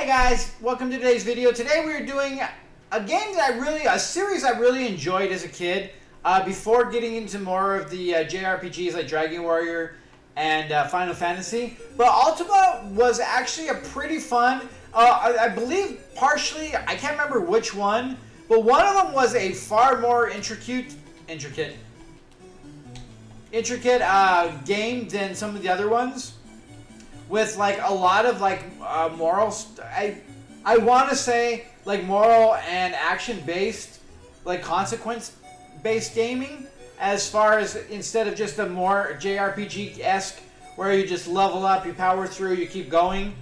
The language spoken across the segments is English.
guys, welcome to today's video. Today we're doing a game that a series I really enjoyed as a kid. Before getting into more of the JRPGs like Dragon Warrior and Final Fantasy, but Ultima was actually a pretty fun. I believe partially, I can't remember which one, but one of them was a far more intricate game than some of the other ones. With like a lot of like morals, I want to say like moral and action based, like consequence based gaming. As far as instead of just a more JRPG esque, where you just level up, you power through, you keep going.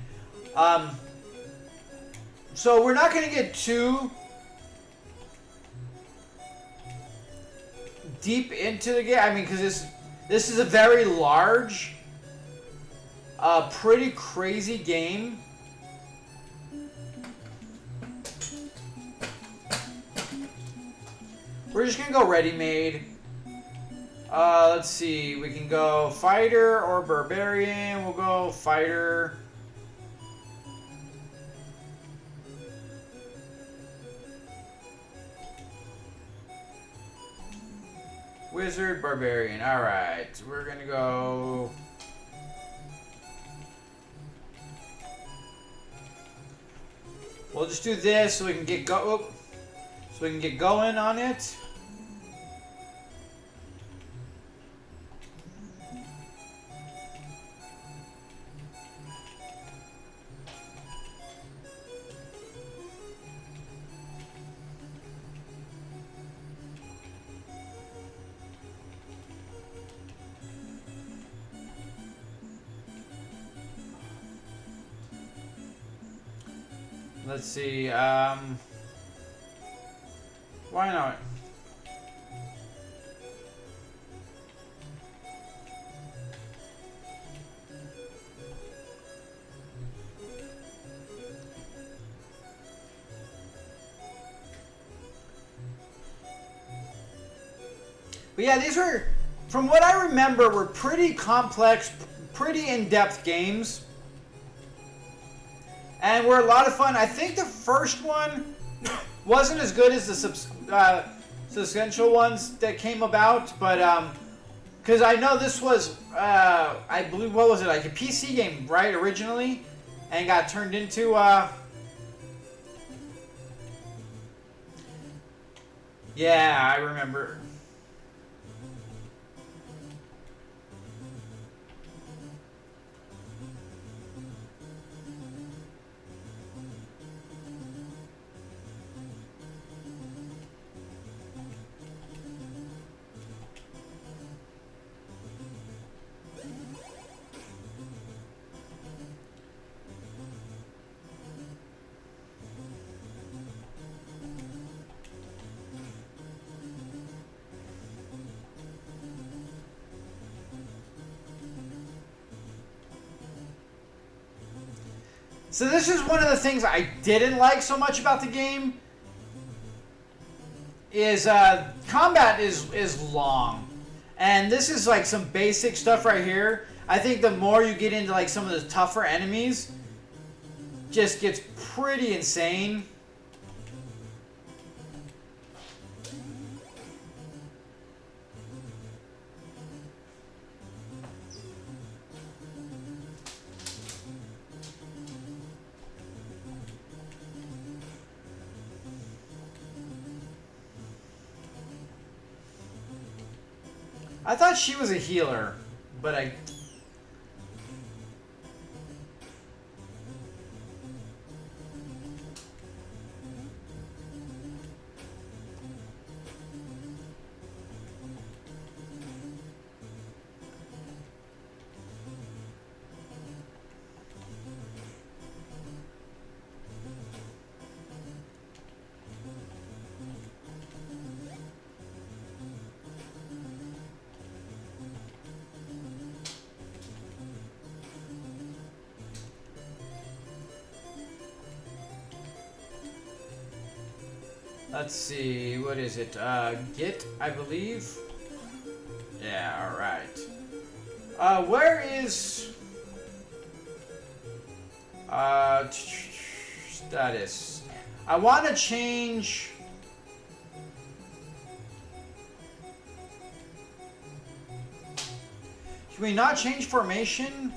So we're not going to get too deep into the game. I mean, because this is a very large. Pretty crazy game. We're just gonna go ready-made. Let's see. We can go fighter or barbarian. We'll go fighter. Wizard, barbarian. All right. We're gonna go. We'll just do this so we can get going on it. Let's see, why not? But yeah, these were, from what I remember, were pretty complex, pretty in-depth games. And were a lot of fun. I think the first one wasn't as good as the substantial ones that came about, but because I know this was, I believe, what was it, like a PC game, right, originally, and got turned into, yeah, I remember. So this is one of the things I didn't like so much about the game. Is combat is long, and this is like some basic stuff right here. I think the more you get into like some of the tougher enemies, just gets pretty insane. I thought she was a healer, but I... Let's see, what is it? Git, I believe. Yeah, alright. Where is... Status. I want to change... Can we not change formation?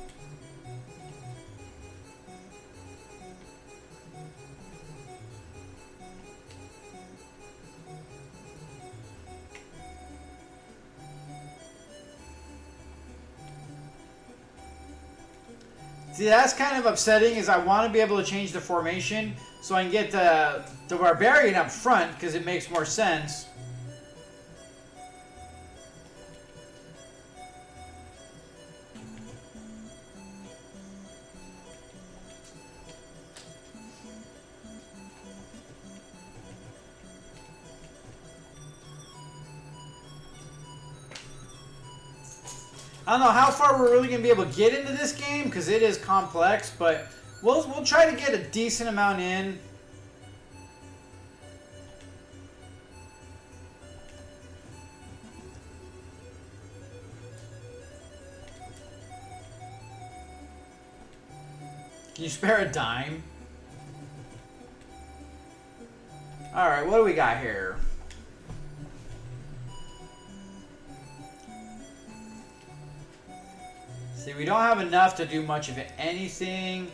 See, that's kind of upsetting, is I want to be able to change the formation so I can get the Barbarian up front, because it makes more sense. I don't know how far we're really going to be able to get into this game, because it is complex, but we'll try to get a decent amount in. Can you spare a dime? Alright, what do we got here? See, we don't have enough to do much of anything.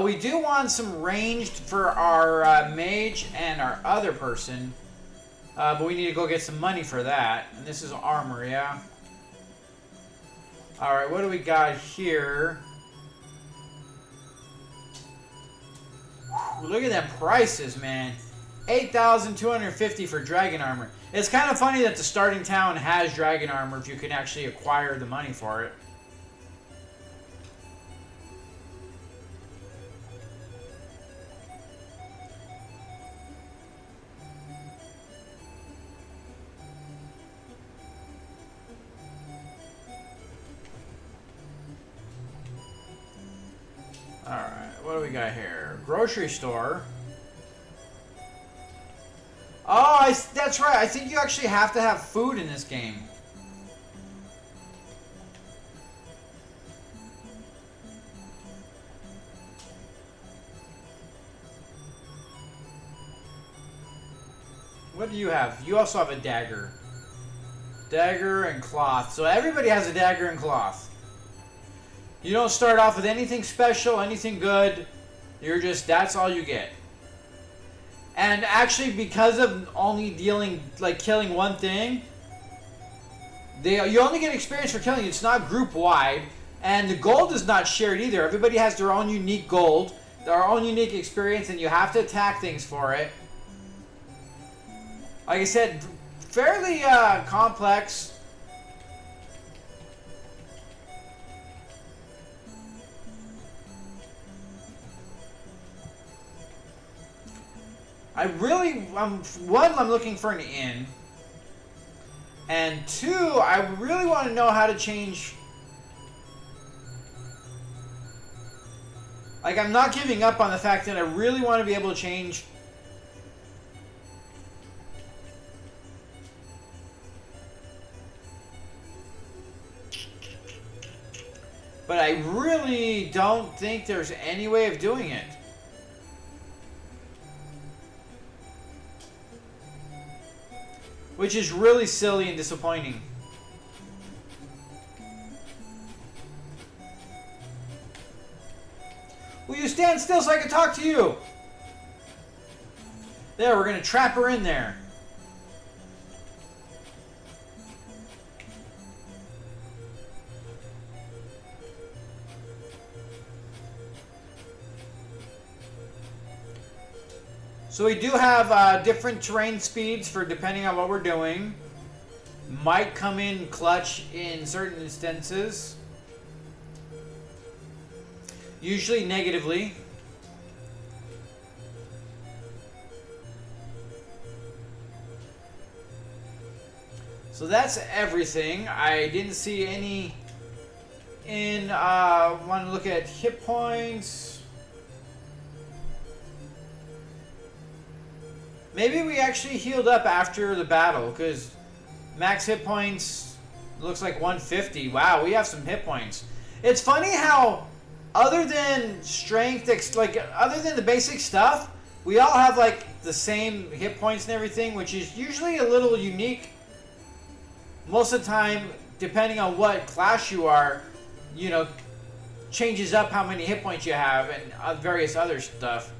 We do want some ranged for our mage and our other person. But we need to go get some money for that. And this is armor, yeah? Alright, what do we got here? Whew, look at them prices, man. 8,250 for dragon armor. It's kind of funny that the starting town has dragon armor if you can actually acquire the money for it. Alright, what do we got here? Grocery store. Oh, that's right. I think you actually have to have food in this game. What do you have? You also have a dagger. Dagger and cloth. So everybody has a dagger and cloth. You don't start off with anything special, anything good. You're just, that's all you get. And actually, because of only dealing, like, killing one thing, you only get experience for killing. It's not group-wide. And the gold is not shared either. Everybody has their own unique gold, their own unique experience, and you have to attack things for it. Like I said, fairly complex. One, I'm looking for an inn. And two, I really want to know how to change. Like, I'm not giving up on the fact that I really want to be able to change. But I really don't think there's any way of doing it. Which is really silly and disappointing. Will you stand still so I can talk to you? There, we're going to trap her in there. So we do have different terrain speeds for depending on what we're doing. Might come in clutch in certain instances. Usually negatively. So that's everything. I didn't see any in, want to look at hit points. Maybe we actually healed up after the battle, because max hit points looks like 150. Wow, we have some hit points. It's funny how other than strength, like other than the basic stuff, we all have like the same hit points and everything, which is usually a little unique. Most of the time, depending on what class you are, you know, changes up how many hit points you have and various other stuff.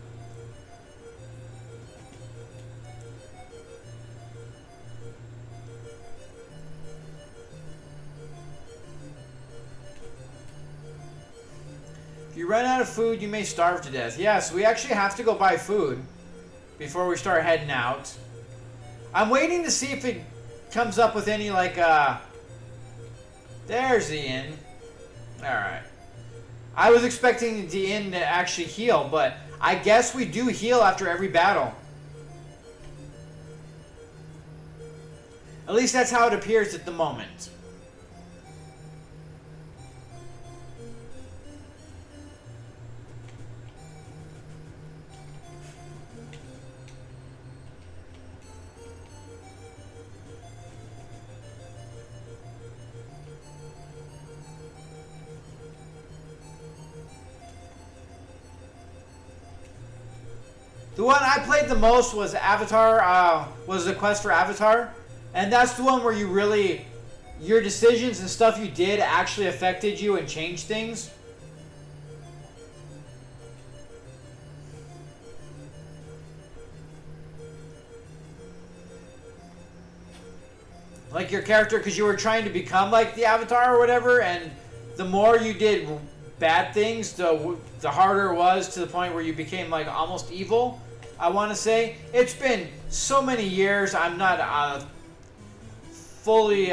If you run out of food, you may starve to death. Yes, we actually have to go buy food before we start heading out. I'm waiting to see if it comes up with any, like, there's the inn. Alright. I was expecting the inn to actually heal, but I guess we do heal after every battle. At least that's how it appears at the moment. The one I played the most was Avatar, was the quest for Avatar. And that's the one where you really, your decisions and stuff you did actually affected you and changed things. Like your character, because you were trying to become like the Avatar or whatever, and the more you did bad things, the harder it was, to the point where you became like almost evil. I want to say it's been so many years. I'm not fully.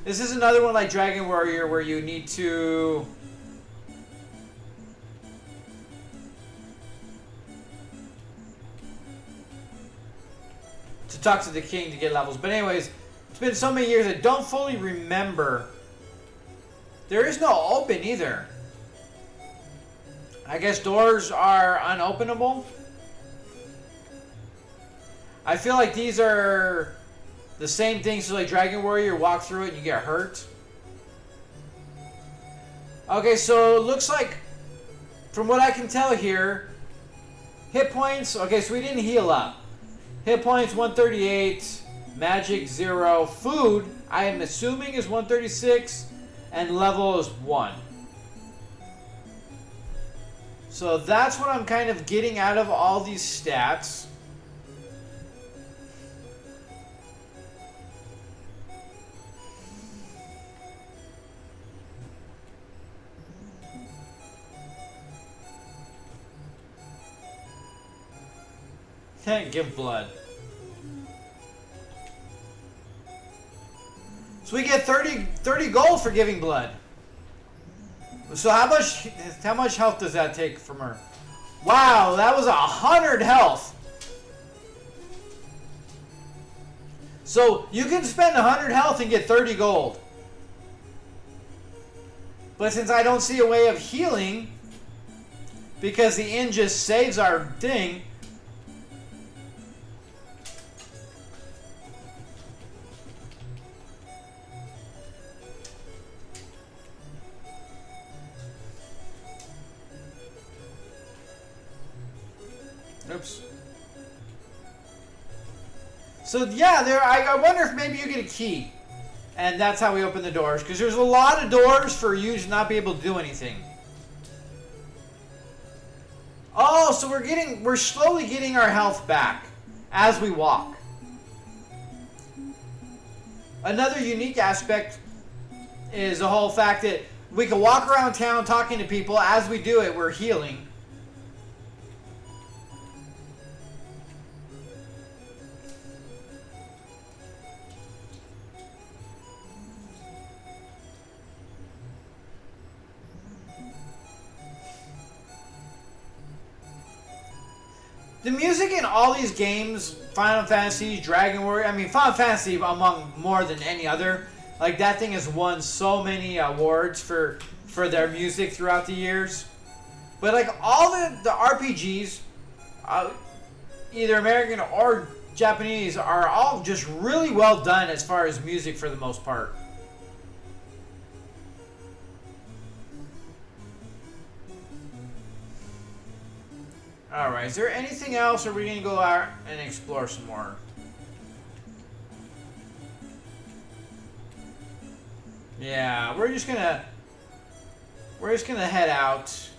This is another one like Dragon Warrior where you need to. To talk to the king to get levels. But anyways, it's been so many years I don't fully remember. There is no open either. I guess doors are unopenable. I feel like these are the same things. So like Dragon Warrior, you walk through it and you get hurt. Okay, so it looks like, from what I can tell here, hit points. Okay, so we didn't heal up. Hit points 138, magic 0, food I am assuming is 136, and level is 1. So that's what I'm kind of getting out of all these stats. Can't give blood. So we get 30 gold for giving blood. So how much health does that take from her? Wow, that was 100 health. So you can spend 100 health and get 30 gold. But since I don't see a way of healing, because the inn just saves our thing. Oops. So yeah, I wonder if maybe you get a key, and that's how we open the doors. Because there's a lot of doors for you to not be able to do anything. Oh, so we're slowly getting our health back as we walk. Another unique aspect is the whole fact that we can walk around town talking to people. As we do it, we're healing. The music in all these games, Final Fantasy, Dragon Warrior, I mean, Final Fantasy among more than any other, like that thing has won so many awards for their music throughout the years. But like all the RPGs, either American or Japanese, are all just really well done as far as music for the most part. Alright, is there anything else, or are we going to go out and explore some more? Yeah, we're just gonna head out.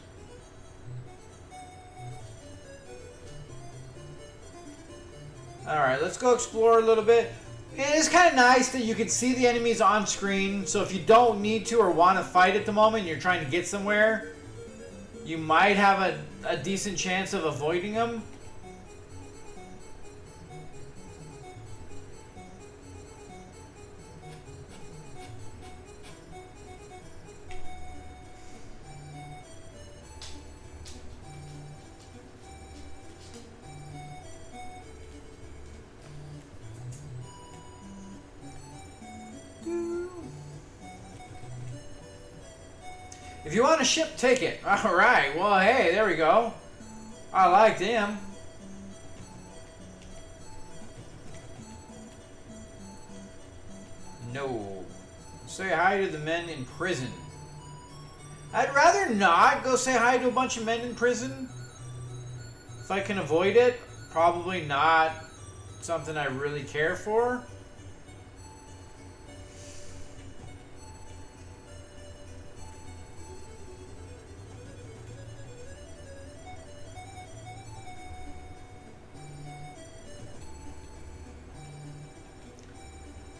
Alright, let's go explore a little bit. It is kind of nice that you can see the enemies on screen, so if you don't need to or want to fight at the moment, you're trying to get somewhere, you might have a decent chance of avoiding them. If you want a ship, take it. Alright, well, hey, there we go. I like them. No. Say hi to the men in prison. I'd rather not go say hi to a bunch of men in prison. If I can avoid it, probably not something I really care for.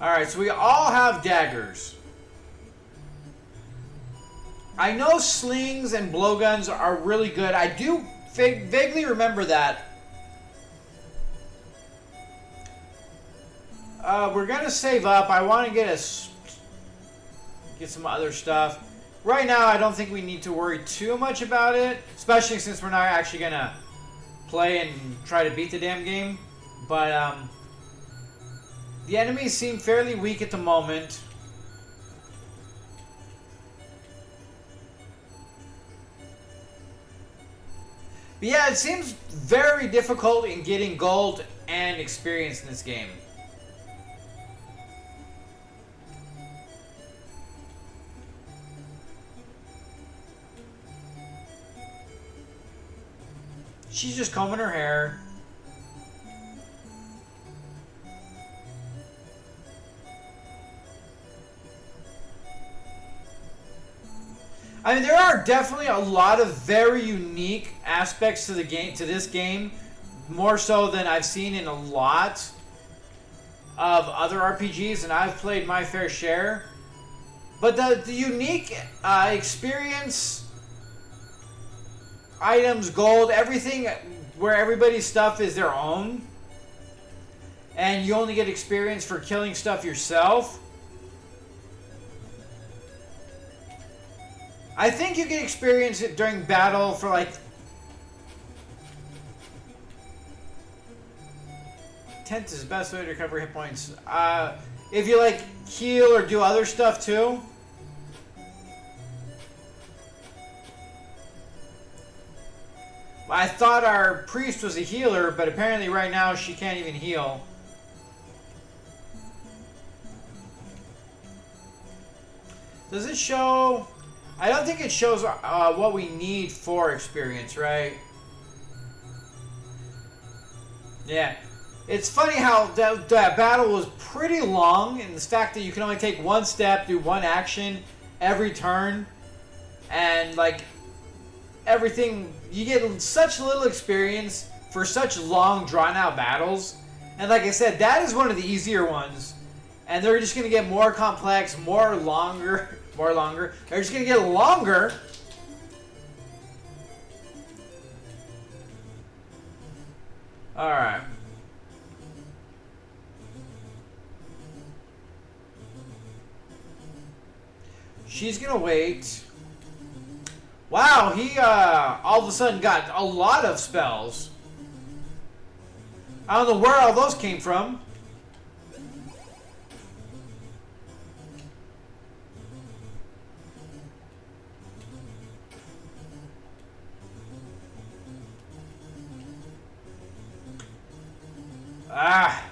Alright, so we all have daggers. I know slings and blowguns are really good. I do vaguely remember that. We're gonna save up. I want to get some other stuff. Right now, I don't think we need to worry too much about it, especially since we're not actually gonna play and try to beat the damn game. But the enemies seem fairly weak at the moment. But yeah, it seems very difficult in getting gold and experience in this game. She's just combing her hair. I mean, there are definitely a lot of very unique aspects to the game, to this game, more so than I've seen in a lot of other RPGs, and I've played my fair share. But the unique experience, items, gold, everything, where everybody's stuff is their own, and you only get experience for killing stuff yourself. I think you can experience it during battle for like 10th is the best way to recover hit points. If you like heal or do other stuff too. I thought our priest was a healer, but apparently right now she can't even heal. Does it show? I don't think it shows what we need for experience, right? Yeah. It's funny how that battle was pretty long, and the fact that you can only take one step, do one action every turn, and like everything, you get such little experience for such long, drawn-out battles. And like I said, that is one of the easier ones, and they're just gonna get more complex, more longer. They're just gonna get longer. All right. She's gonna wait. Wow, he all of a sudden got a lot of spells. I don't know where all those came from. Ah.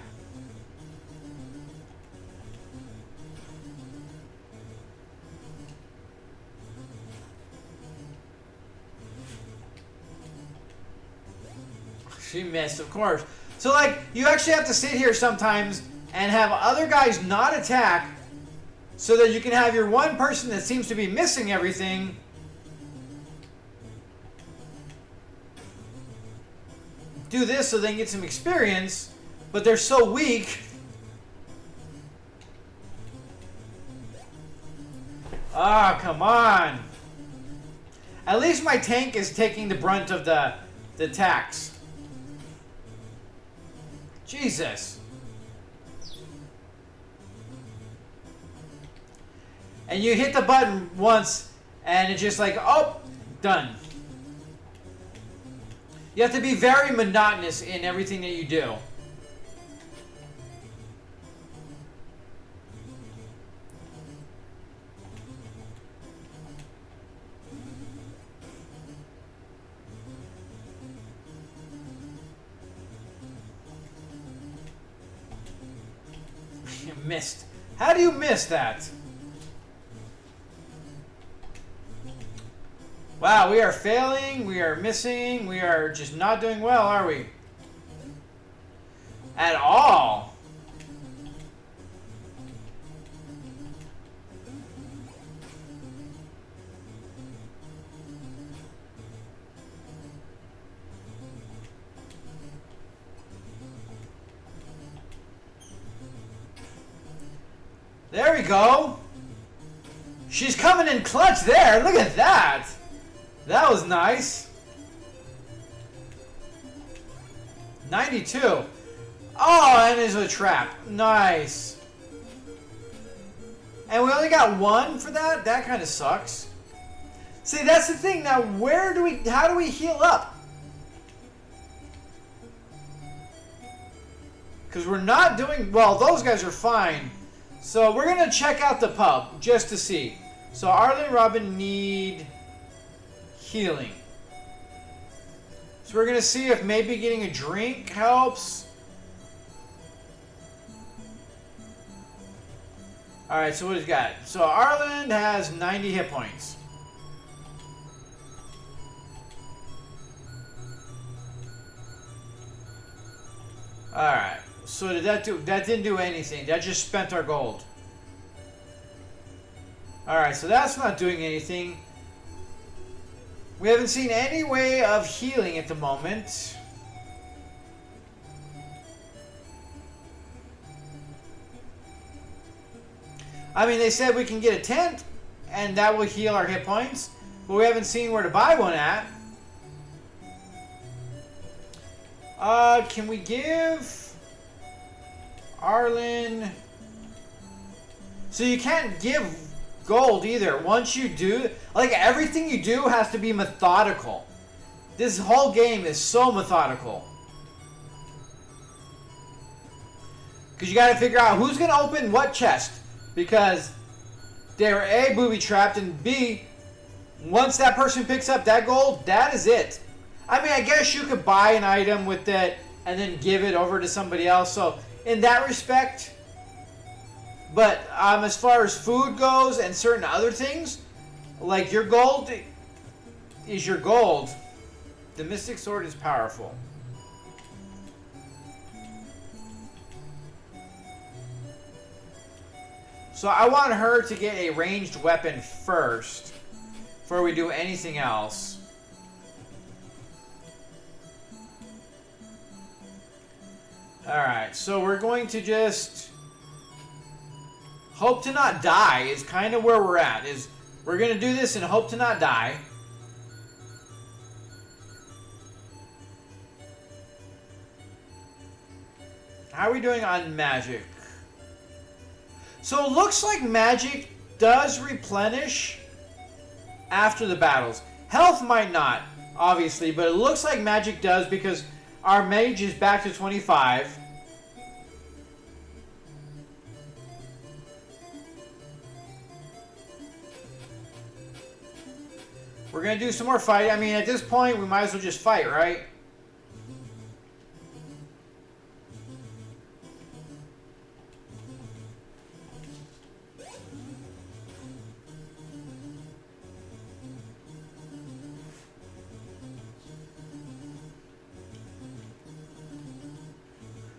She missed, of course. So, like, you actually have to sit here sometimes and have other guys not attack so that you can have your one person that seems to be missing everything do this so they can get some experience, but they're so weak. Ah, come on. At least my tank is taking the brunt of the attacks. Jesus. And you hit the button once, and it's just like, oh, done. You have to be very monotonous in everything that you do. You missed. How do you miss that? Wow, we are failing, we are missing, we are just not doing well, are we? At all. There we go. She's coming in clutch there. Look at that. That was nice. 92. Oh, and there's a trap. Nice. And we only got one for that? That kind of sucks. See, that's the thing. Now, how do we heal up? Because we're not doing, well, those guys are fine. So we're going to check out the pub just to see. So Arlen and Robin need healing. So we're going to see if maybe getting a drink helps. Alright, so what he's got? So Arlen has 90 hit points. Alright, so did that do? That didn't do anything. That just spent our gold. Alright, so that's not doing anything. We haven't seen any way of healing at the moment. I mean, they said we can get a tent, and that will heal our hit points, but we haven't seen where to buy one at. Can we give Arlen... So you can't give gold either. Once you do, like, everything you do has to be methodical. This whole game is so methodical. Because you got to figure out who's going to open what chest. Because they're A, booby-trapped, and B, once that person picks up that gold, that is it. I mean, I guess you could buy an item with it and then give it over to somebody else. So, in that respect... But as far as food goes and certain other things, like your gold is your gold. The Mystic Sword is powerful. So I want her to get a ranged weapon first before we do anything else. Alright, so we're going to just... hope to not die is kind of where we're at. Is we're going to do this and hope to not die. How are we doing on magic? So it looks like magic does replenish after the battles. Health might not, obviously, but it looks like magic does because our mage is back to 25. We're going to do some more fighting. I mean, at this point, we might as well just fight, right?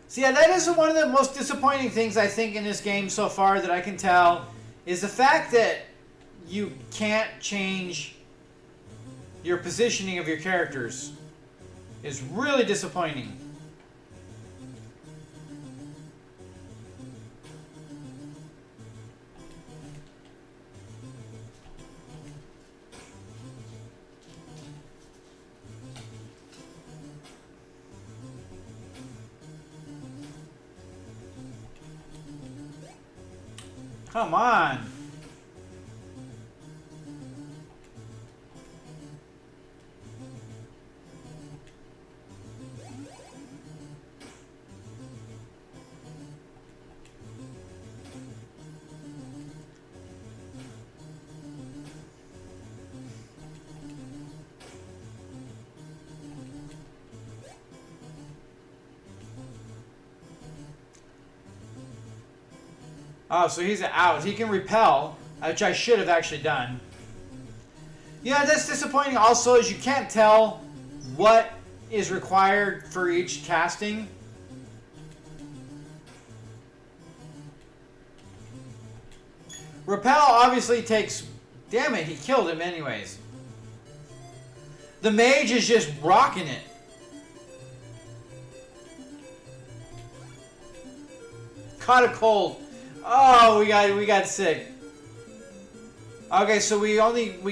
So yeah, that is one of the most disappointing things I think in this game so far that I can tell, is the fact that you can't change your positioning of your characters. Is really disappointing. Come on. Oh, so he's out. He can repel, which I should have actually done. Yeah, that's disappointing also, is you can't tell what is required for each casting. Repel obviously takes... Damn it, he killed him anyways. The mage is just rocking it. Caught a cold. Oh, we got sick. Okay, so we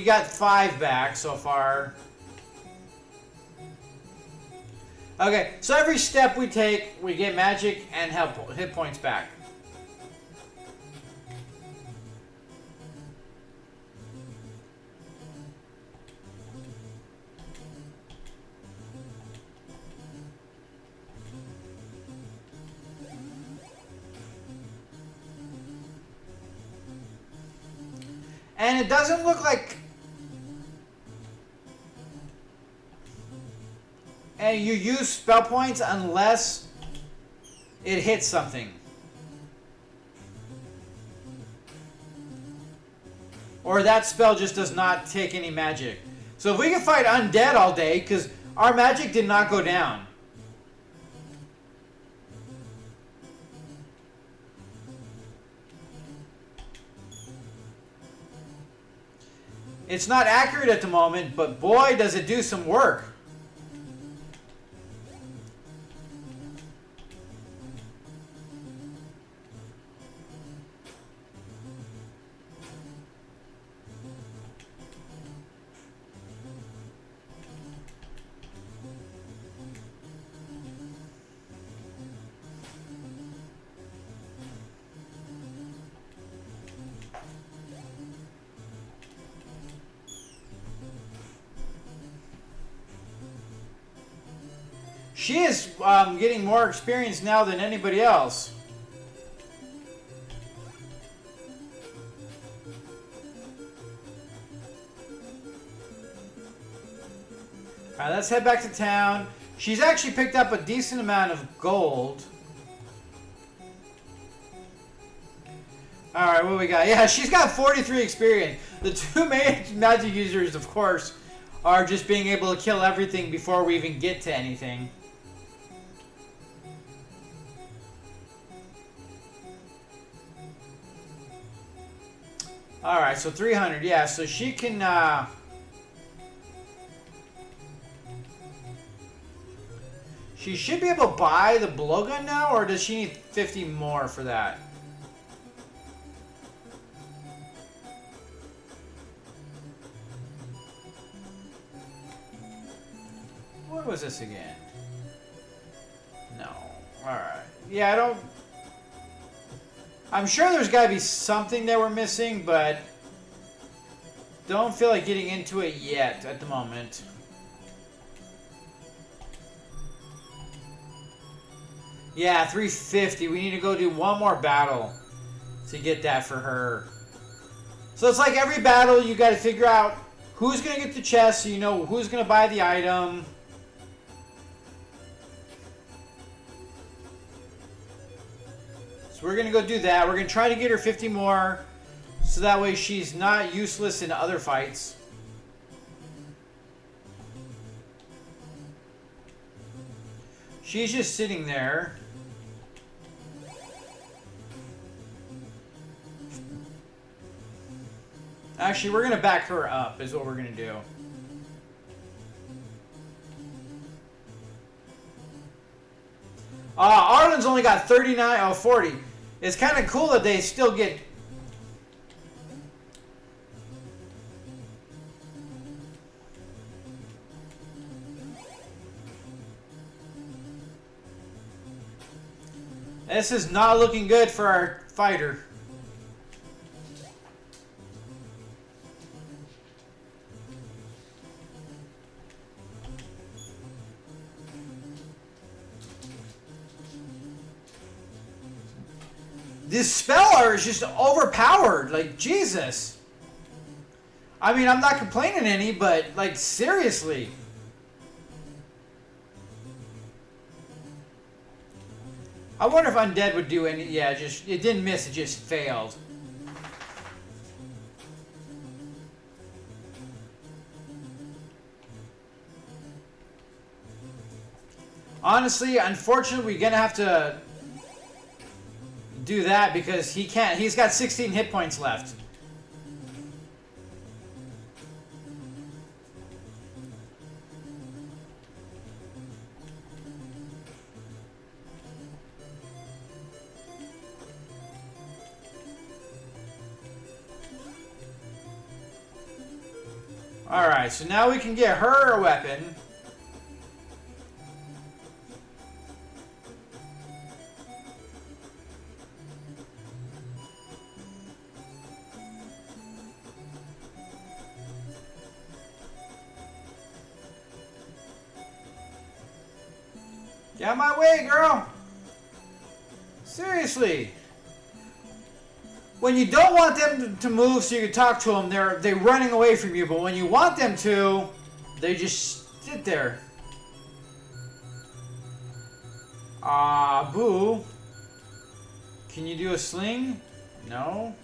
got 5 back so far. Okay, so every step we take, we get magic and hit points back. And it doesn't look like... And you use spell points unless it hits something. Or that spell just does not take any magic. So if we can fight undead all day, because our magic did not go down. It's not accurate at the moment, but boy, does it do some work. She is getting more experience now than anybody else. Alright, let's head back to town. She's actually picked up a decent amount of gold. Alright, what do we got? Yeah, she's got 43 experience. The two main magic users, of course, are just being able to kill everything before we even get to anything. Alright, so 300, yeah, so she can, she should be able to buy the blowgun now, or does she need 50 more for that? What was this again? No. Alright. Yeah, I don't... I'm sure there's got to be something that we're missing, but don't feel like getting into it yet at the moment. Yeah, 350. We need to go do one more battle to get that for her. So it's like every battle you got to figure out who's going to get the chest so you know who's going to buy the item. So we're going to go do that. We're going to try to get her 50 more so that way she's not useless in other fights. She's just sitting there. Actually, we're going to back her up is what we're going to do. Arlen's only got 39, oh, 40. It's kind of cool that they still get... This is not looking good for our fighter. This speller is just overpowered. Like, Jesus. I mean, I'm not complaining any, but, like, seriously. I wonder if Undead would do any... Yeah, just... It didn't miss, it just failed. Honestly, unfortunately, we're gonna have to... do that because he can't. He's got 16 hit points left. Alright, so now we can get her a weapon. Get out of my way, girl! Seriously! When you don't want them to move so you can talk to them, they're running away from you. But when you want them to, they just sit there. Ah, boo. Can you do a sling? No.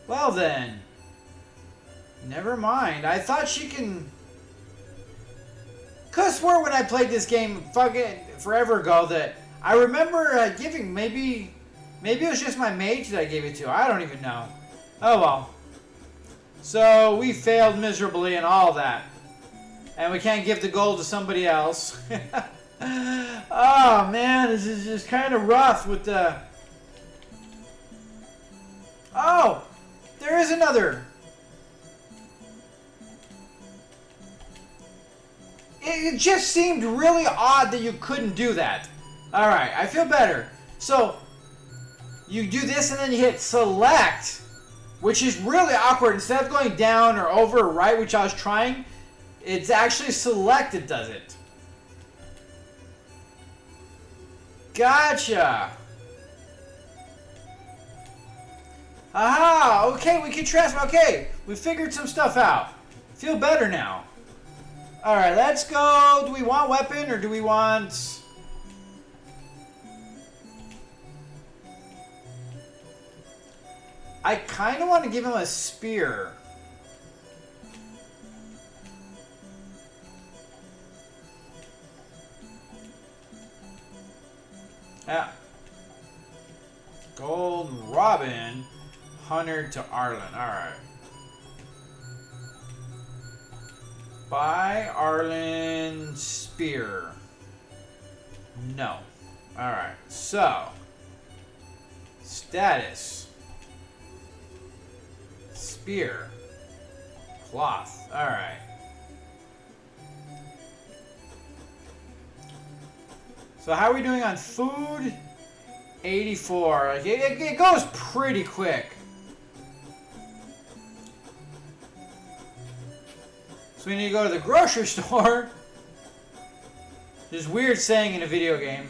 Well then. Never mind. I thought she can... Could've swore when I played this game fucking forever ago that I remember giving maybe it was just my mage that I gave it to. I don't even know. Oh well. So we failed miserably and all that. And we can't give the gold to somebody else. Oh man, this is just kind of rough with the... Oh! There is another! It just seemed really odd that you couldn't do that. Alright, I feel better. So, you do this and then you hit select, which is really awkward. Instead of going down or over or right, which I was trying, it's actually select that does it. Gotcha. Aha, okay, we can transfer. Okay, we figured some stuff out. Feel better now. Alright, let's go. Do we want weapon or do we want... I kind of want to give him a spear. Yeah. Gold Robin, Hunter to Arlen. Alright. Buy Arlen spear. No. Alright, so. Status. Spear. Cloth. Alright. So how are we doing on food? 84. Like it goes pretty quick. So we need to go to the grocery store. Just weird saying in a video game.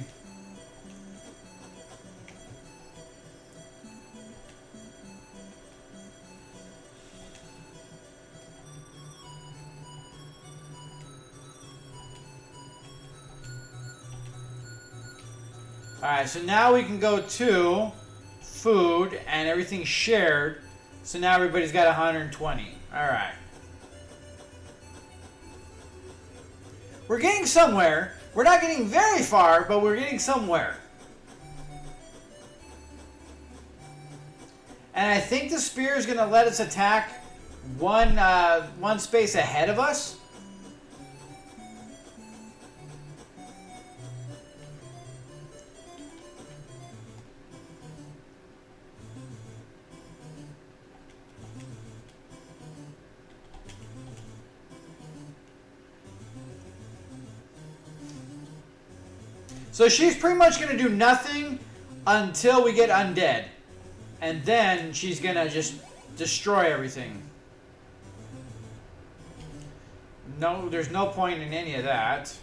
Alright, so now we can go to food and everything's shared. So now everybody's got 120. Alright. We're getting somewhere. We're not getting very far, but we're getting somewhere. And I think the spear is going to let us attack one space ahead of us. So she's pretty much going to do nothing until we get undead. And then she's going to just destroy everything. No, there's no point in any of that.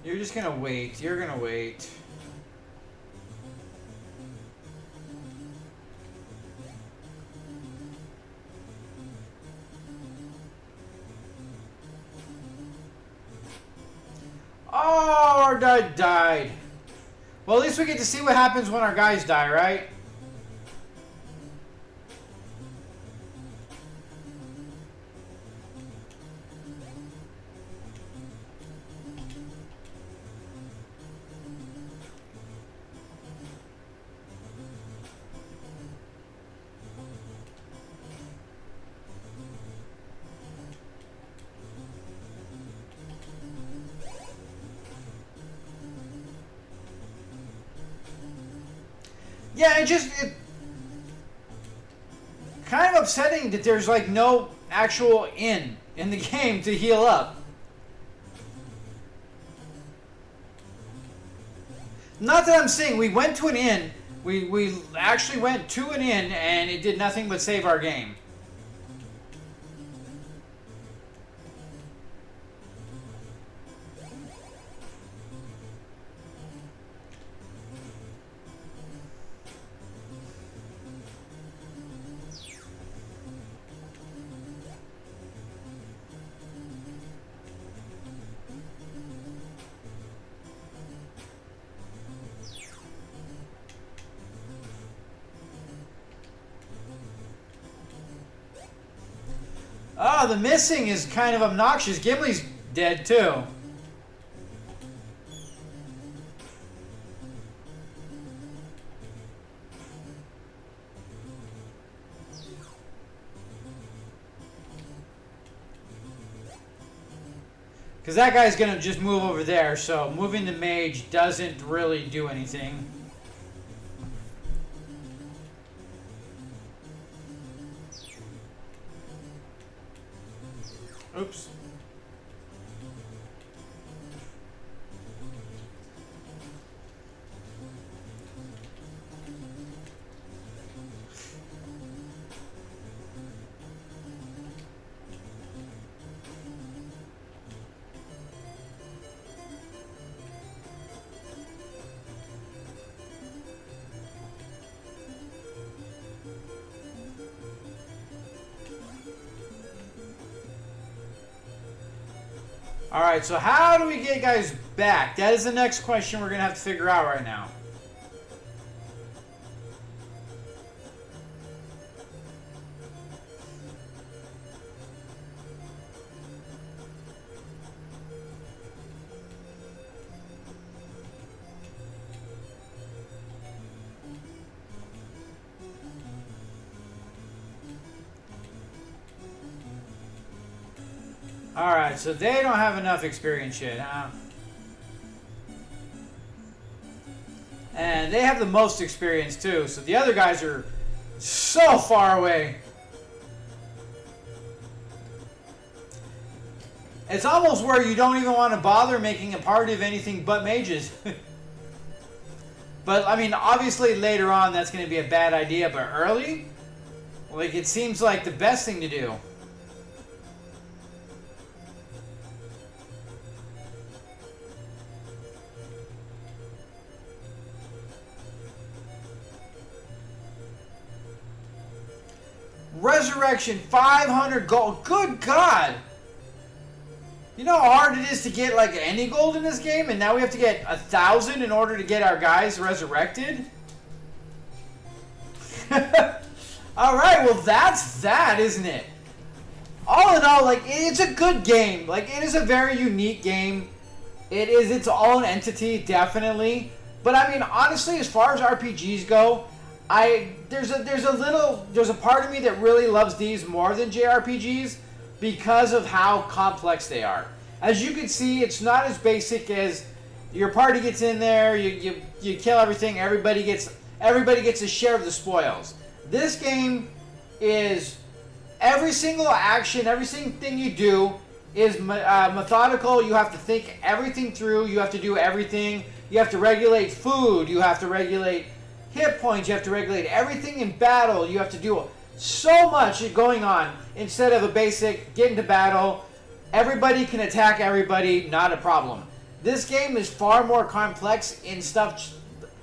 You're just gonna wait. You're gonna wait. Oh, our guy died. Well, at least we get to see what happens when our guys die, right? Yeah, it kind of upsetting that there's like no actual inn in the game to heal up. Not that I'm saying we went to an inn, we actually went to an inn and it did nothing but save our game. Oh, the missing is kind of obnoxious. Gimli's dead too. Because that guy's going to just move over there, so moving the mage doesn't really do anything. Oops. Alright, so how do we get guys back? That is the next question we're going to have to figure out right now. Alright, so they don't have enough experience yet, huh? And they have the most experience too, so the other guys are so far away. It's almost where you don't even want to bother making a party of anything but mages. But, I mean, obviously later on that's going to be a bad idea, but early? Like, it seems like the best thing to do. Resurrection, 500 gold. Good God! You know how hard it is to get like any gold in this game, and now we have to get 1,000 in order to get our guys resurrected? All right, well that's that, isn't it? All in all, like, it's a good game. Like, it is a very unique game. It is its own entity, definitely. But I mean, honestly, as far as RPGs go, there's a part of me that really loves these more than JRPGs because of how complex they are. As you can see, it's not as basic as your party gets in there, you kill everything, everybody gets a share of the spoils. This game is every single action, every single thing you do is methodical. You have to think everything through. You have to do everything. You have to regulate food. You have to regulate hit points. You have to regulate everything in battle. You have to do so much going on instead of a basic get into battle. Everybody can attack everybody, not a problem. This game is far more complex in stuff,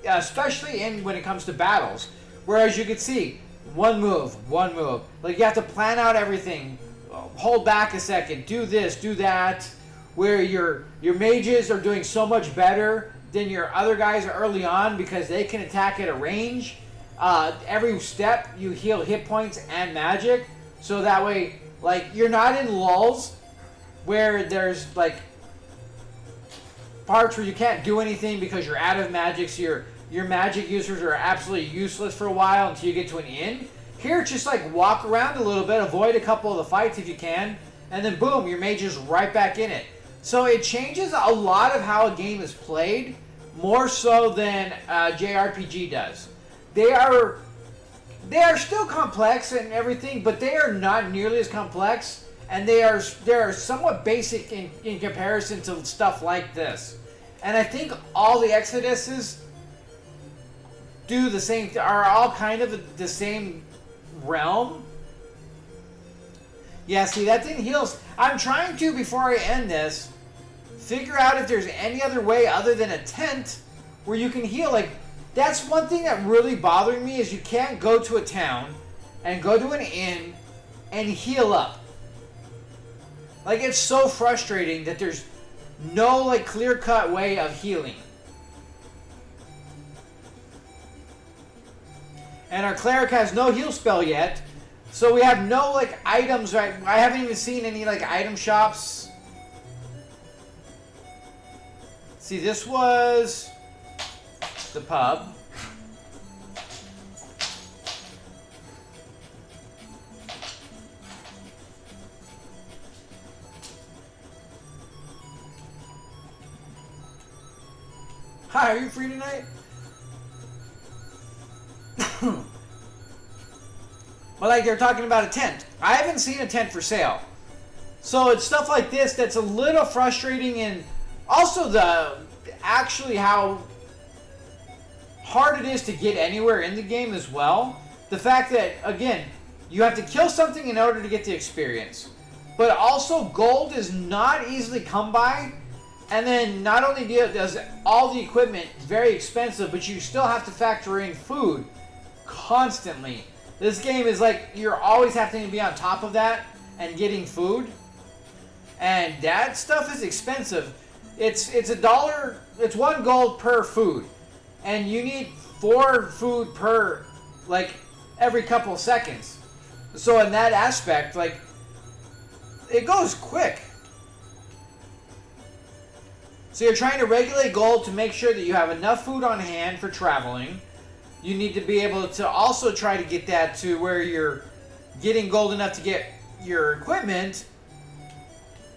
especially when it comes to battles. Whereas you can see, one move. Like, you have to plan out everything. Hold back a second. Do this, do that. Where your mages are doing so much better than your other guys early on because they can attack at a range. Every step you heal hit points and magic. So that way, like, you're not in lulls where there's, like, parts where you can't do anything because you're out of magic. So your magic users are absolutely useless for a while until you get to an inn. Here, it's just like walk around a little bit, avoid a couple of the fights if you can, and then boom, your mage is right back in it. So it changes a lot of how a game is played, more so than JRPG does. They are still complex and everything, but they are not nearly as complex, and they are somewhat basic in comparison to stuff like this. And I think all the Exoduses do the same, are all kind of the same realm. Yeah, see, that thing heals. I'm trying to, before I end this, figure out if there's any other way other than a tent where you can heal. Like, that's one thing that really bothered me, is you can't go to a town and go to an inn and heal up. Like, it's so frustrating that there's no, like, clear-cut way of healing. And our cleric has no heal spell yet, so we have no, like, items, right? I haven't even seen any, like, item shops. See, this was the pub. Hi, are you free tonight? But like, they're talking about a tent. I haven't seen a tent for sale. So it's stuff like this that's a little frustrating, and also actually how hard it is to get anywhere in the game as well. The fact that, again, you have to kill something in order to get the experience. But also, gold is not easily come by. And then not only does all the equipment very expensive, but you still have to factor in food constantly. This game is like, you're always having to be on top of that and getting food. And that stuff is expensive. It's $1, it's 1 gold per food. And you need 4 food per, like, every couple seconds. So in that aspect, like, it goes quick. So you're trying to regulate gold to make sure that you have enough food on hand for traveling. You need to be able to also try to get that to where you're getting gold enough to get your equipment.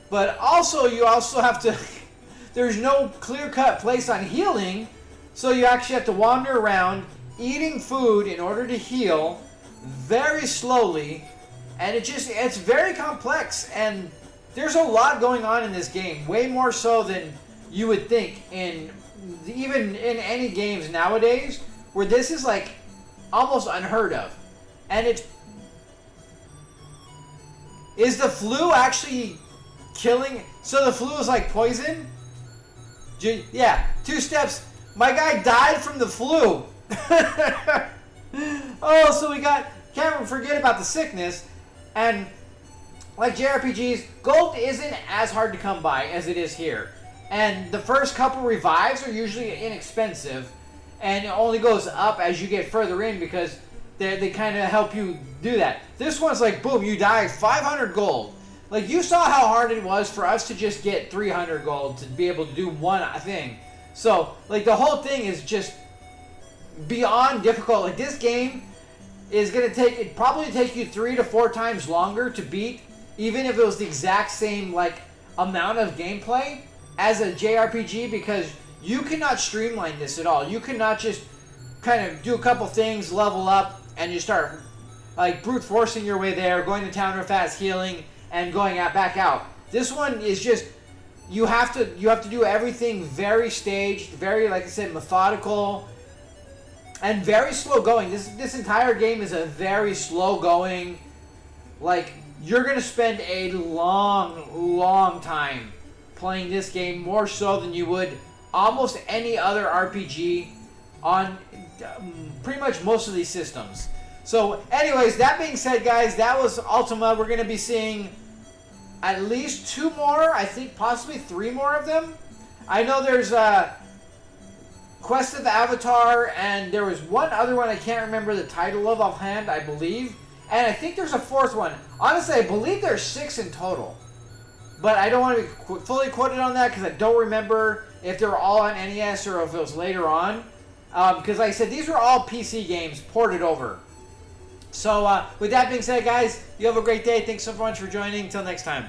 But also, you also have to... There's no clear-cut place on healing, so you actually have to wander around eating food in order to heal very slowly. And it's very complex, and there's a lot going on in this game, way more so than you would think even in any games nowadays, where this is like almost unheard of. And is the flu actually killing? So the flu is like poison? Yeah, 2 steps. My guy died from the flu. Oh, so can't forget about the sickness. And like JRPGs, gold isn't as hard to come by as it is here. And the first couple revives are usually inexpensive, and it only goes up as you get further in, because They kind of help you do that. This one's like, boom, you die 500 gold. Like, you saw how hard it was for us to just get 300 gold to be able to do one thing. So, like, the whole thing is just beyond difficult. Like, this game is going to probably take you 3 to 4 times longer to beat, even if it was the exact same, like, amount of gameplay as a JRPG, because you cannot streamline this at all. You cannot just kind of do a couple things, level up, and you start, like, brute forcing your way there, going to town real fast, healing, and going back out. This one is just, you have to do everything very staged, very, like I said, methodical, and very slow going. This entire game is a very slow going, like, you're going to spend a long time playing this game, more so than you would almost any other RPG on pretty much most of these systems. So anyways, that being said, guys, that was Ultima. We're going to be seeing at least 2 more, I think possibly 3 more of them. I know there's Quest of the Avatar, and there was one other one I can't remember the title of offhand, I believe. And I think there's a 4th one. Honestly, I believe there's 6 in total. But I don't want to be fully quoted on that because I don't remember if they were all on NES or if it was later on. Because like I said, these were all PC games ported over. So with that being said, guys, you have a great day. Thanks so much for joining. Until next time.